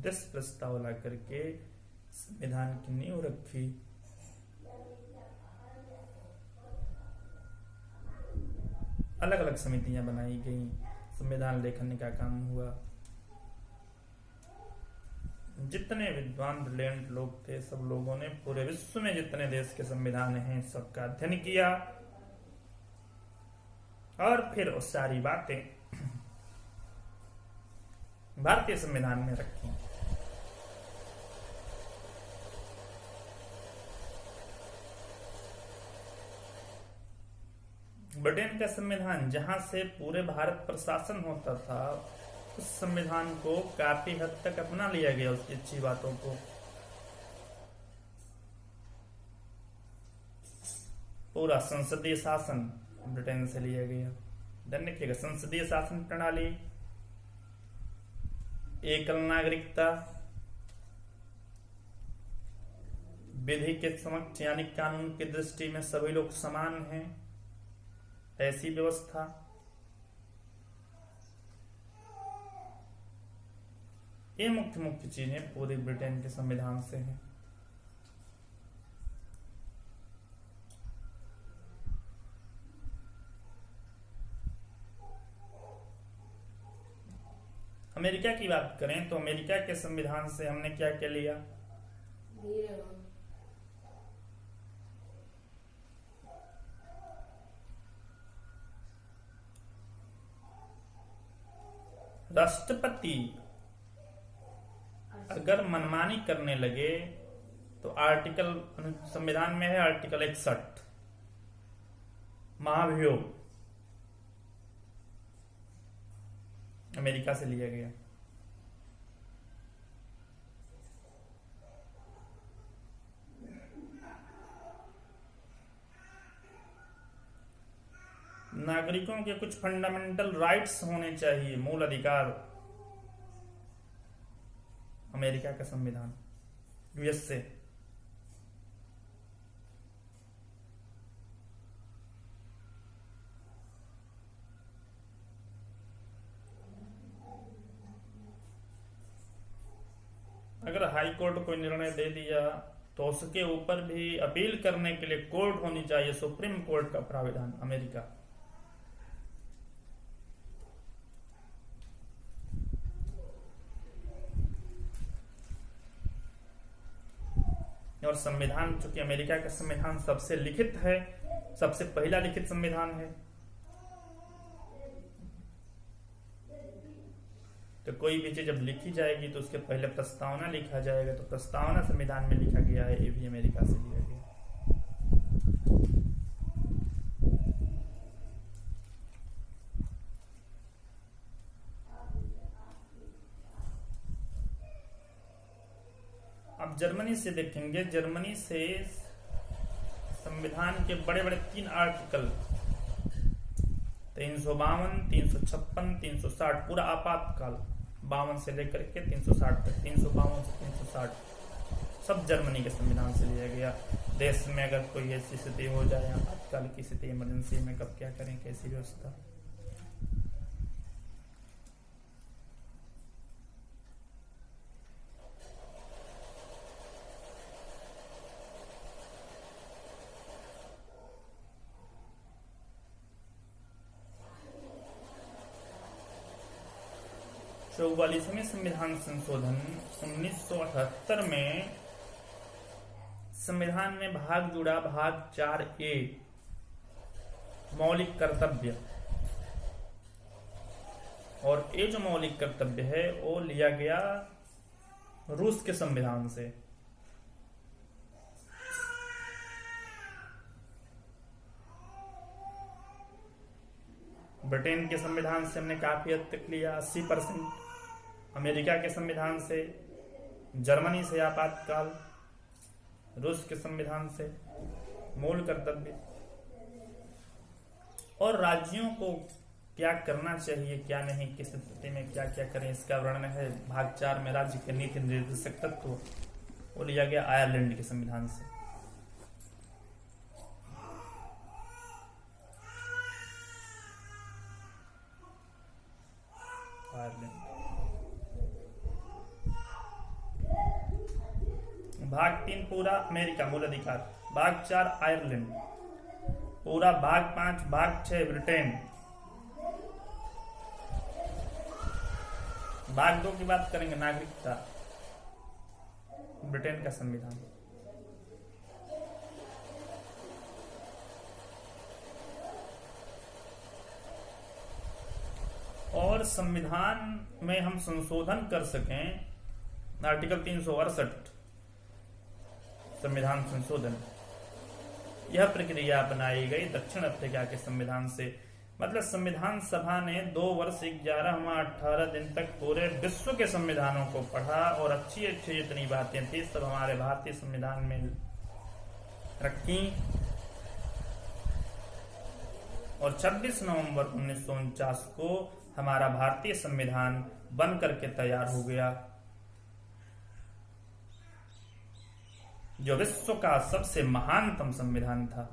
उद्देश्य प्रस्ताव ला करके संविधान की नींव रखी। अलग अलग समितियां बनाई गई, संविधान लेखन का काम हुआ। जितने विद्वान ब्रिलियंट लोग थे, सब लोगों ने पूरे विश्व में जितने देश के संविधान हैं सबका अध्ययन किया और फिर वो सारी बातें भारतीय संविधान में रखी। ब्रिटेन का संविधान, जहां से पूरे भारत पर शासन होता था, उस संविधान को काफी हद तक अपना लिया गया, उसकी अच्छी बातों को। पूरा संसदीय शासन ब्रिटेन से लिया गया। ध्यान रखिएगा, संसदीय शासन प्रणाली, एकल नागरिकता, विधि के समक्ष यानी कानून की दृष्टि में सभी लोग समान हैं, ऐसी व्यवस्था। ये मुख्य मुख्य चीजें पूरे ब्रिटेन के संविधान से हैं। अमेरिका की बात करें तो अमेरिका के संविधान से हमने क्या क्या लिया? राष्ट्रपति अगर मनमानी करने लगे तो आर्टिकल संविधान में है आर्टिकल 61 महाभियोग, अमेरिका से लिया गया। नागरिकों के कुछ फंडामेंटल राइट्स होने चाहिए, मूल अधिकार, अमेरिका का संविधान, यूएस से। अगर हाई कोर्ट कोई निर्णय दे दिया तो उसके ऊपर भी अपील करने के लिए कोर्ट होनी चाहिए, सुप्रीम कोर्ट का प्राविधान, अमेरिका। और संविधान, चूंकि अमेरिका का संविधान सबसे लिखित है, सबसे पहला लिखित संविधान है, तो कोई भी चीज जब लिखी जाएगी तो उसके पहले प्रस्तावना लिखा जाएगा, तो प्रस्तावना संविधान में लिखा गया है, ये भी अमेरिका से लिया गया। अब जर्मनी से देखेंगे, जर्मनी से संविधान के बड़े बड़े 3 आर्टिकल 352, 356, 360, पूरा आपातकाल 52 से लेकर के 360 तक, 352 से 360 सब जर्मनी के संविधान से लिया गया। देश में अगर कोई ऐसी स्थिति हो जाए, आपातकाल की स्थिति, इमरजेंसी में कब क्या करें, कैसी व्यवस्था। चौवालीसवें संविधान संशोधन 1978 में संविधान में भाग जुड़ा, भाग 4A, मौलिक कर्तव्य। और ये जो मौलिक कर्तव्य है वो लिया गया रूस के संविधान से। ब्रिटेन के संविधान से हमने काफी हद तक लिया, 80%। अमेरिका के संविधान से, जर्मनी से आपातकाल, रूस के संविधान से मूल कर्तव्य। और राज्यों को क्या करना चाहिए, क्या नहीं, किस स्थिति में क्या क्या करें, इसका वर्णन है भाग 4 में। राज्य के नीति निर्देशक तत्व वो लिया गया आयरलैंड के संविधान से। आयरलैंड भाग 3 पूरा अमेरिका मूल अधिकार। भाग 4 आयरलैंड पूरा। भाग 5 भाग 6 ब्रिटेन। भाग 2 की बात करेंगे नागरिकता, ब्रिटेन का संविधान। और संविधान में हम संशोधन कर सकें, आर्टिकल 368 संविधान संशोधन, यह प्रक्रिया अपनाई गई दक्षिण अफ्रीका के संविधान से। मतलब संविधान सभा ने 2 वर्ष 11 माह 18 दिन तक पूरे विश्व के संविधानों को पढ़ा और अच्छी अच्छी जितनी बातें थी सब हमारे भारतीय संविधान में रखी। और 26 नवंबर 1949 को हमारा भारतीय संविधान बन करके तैयार हो गया, जो विश्व का सबसे महानतम संविधान था,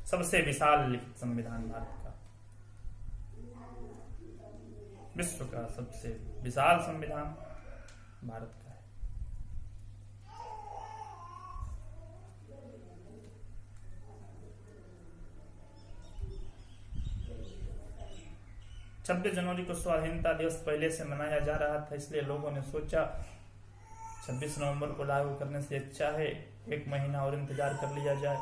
सबसे विशाल लिखित संविधान भारत का, विश्व का सबसे विशाल संविधान भारत का है। 26 जनवरी को स्वाधीनता दिवस पहले से मनाया जा रहा था, इसलिए लोगों ने सोचा 26 नवंबर को लागू करने से अच्छा है 1 महीना और इंतजार कर लिया जाए।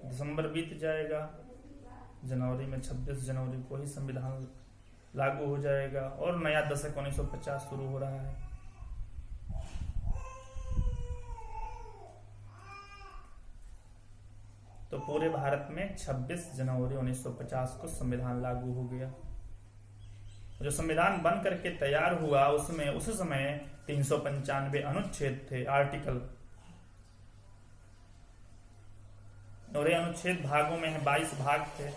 दिसंबर बीत जाएगा, जनवरी में 26 जनवरी को ही संविधान लागू हो जाएगा और नया दशक 1950 शुरू हो रहा है। तो पूरे भारत में 26 जनवरी 1950 को संविधान लागू हो गया। जो संविधान बन करके तैयार हुआ उसमें उस समय 395 अनुच्छेद थे, आर्टिकल, और ये अनुच्छेद भागों में है, 22 भाग थे।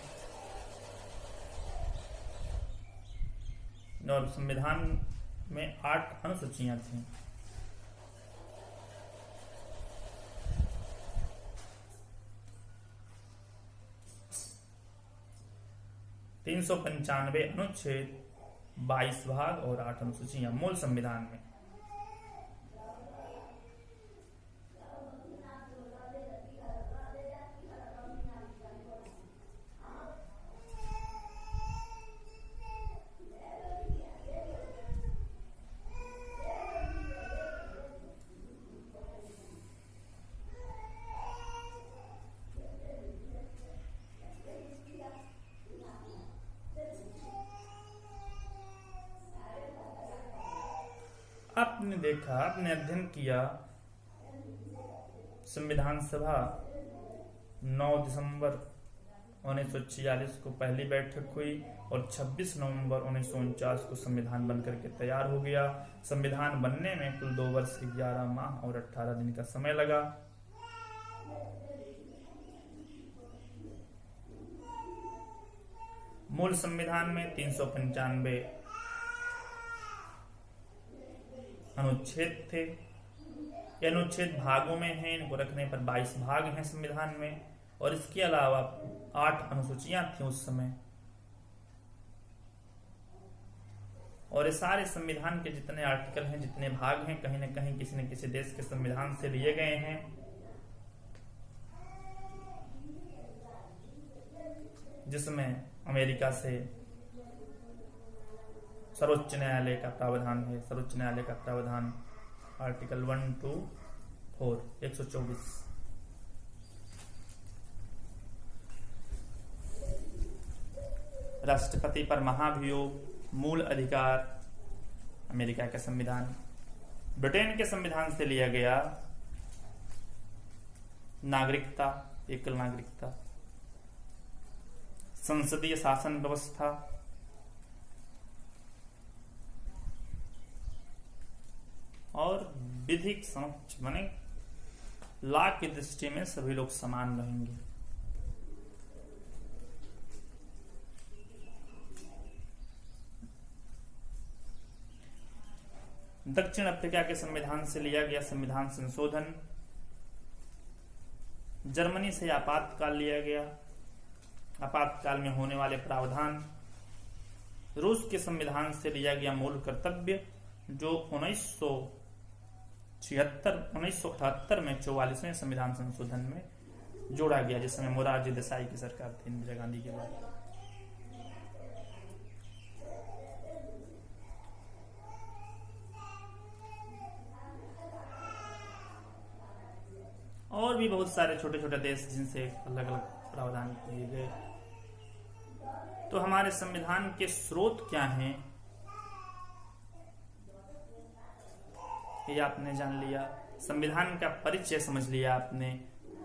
और संविधान में 8 अनुसूचियां थी। तीन 395 अनुच्छेद, 22 भाग और 8 अनुसूचियां मूल संविधान में। आपने देखा, आपने अध्ययन किया, संविधान सभा 9 दिसंबर 1946 को पहली बैठक हुई और 26 नवंबर 1949 को संविधान बनकर के तैयार हो गया। संविधान बनने में कुल 2 वर्ष 11 माह और 18 दिन का समय लगा। मूल संविधान में 395 अनुच्छेद थे। ये अनुच्छेद भागों में हैं, इनको रखने पर 22 भाग हैं संविधान में, और इसके अलावा 8 अनुसूचियां थी उस समय। और ये सारे संविधान के जितने आर्टिकल हैं, जितने भाग हैं, कहीं न कहीं किसी न किसी देश के संविधान से लिए गए हैं। जिसमें अमेरिका से सर्वोच्च न्यायालय का प्रावधान है। सर्वोच्च न्यायालय का प्रावधान आर्टिकल 1 to 4 124। राष्ट्रपति पर महाभियोग, मूल अधिकार, अमेरिका का संविधान। ब्रिटेन के संविधान से लिया गया नागरिकता, एकल नागरिकता, संसदीय शासन व्यवस्था, और विधिक समक्ष बने लॉ की दृष्टि में सभी लोग समान रहेंगे। दक्षिण अफ्रीका के संविधान से लिया गया संविधान संशोधन। जर्मनी से आपातकाल लिया गया। आपातकाल में होने वाले प्रावधान, रूस के संविधान से लिया गया मूल कर्तव्य जो 1978 में 44वें संविधान संशोधन में जोड़ा गया, जिस समय मोरारजी देसाई की सरकार थी इंदिरा गांधी के बाद। और भी बहुत सारे छोटे छोटे देश जिनसे अलग अलग प्रावधान किए गए। तो हमारे संविधान के स्रोत क्या हैं, ये आपने जान लिया। संविधान का परिचय समझ लिया आपने।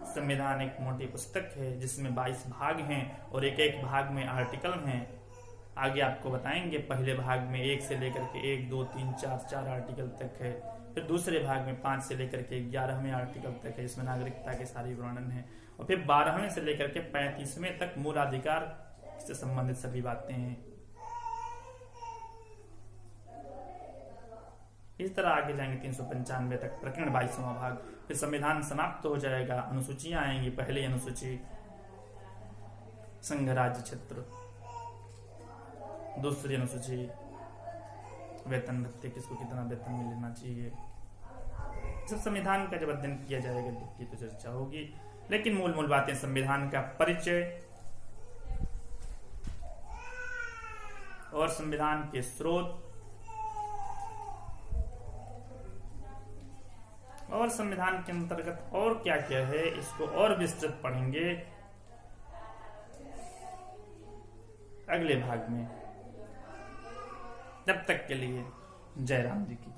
संविधान एक मोटी पुस्तक है जिसमें 22 भाग हैं और एक एक भाग में आर्टिकल हैं। आगे आपको बताएंगे, पहले भाग में 1 से लेकर के 1, 2, 3, 4 आर्टिकल तक है। फिर दूसरे भाग में 5 से लेकर के 11वें आर्टिकल तक है, जिसमें नागरिकता के सारे वर्णन है। और फिर 12वें से लेकर के 35वें तक मूल अधिकार से संबंधित सभी बातें हैं। इस तरह आगे जाएंगे 395 तक, प्रकरण 22वां भाग। फिर संविधान समाप्त हो जाएगा, अनुसूचियां आएंगी। पहली अनुसूची संघ राज्य क्षेत्र, दूसरी अनुसूची वेतन भत्ते, किसको कितना वेतन मिलना चाहिए। जब संविधान का जब अध्ययन किया जाएगा की तो चर्चा होगी, लेकिन मूल बातें संविधान का परिचय और संविधान के स्रोत और संविधान के अंतर्गत और क्या क्या है, इसको और विस्तृत पढ़ेंगे अगले भाग में। तब तक के लिए जय राम जी की।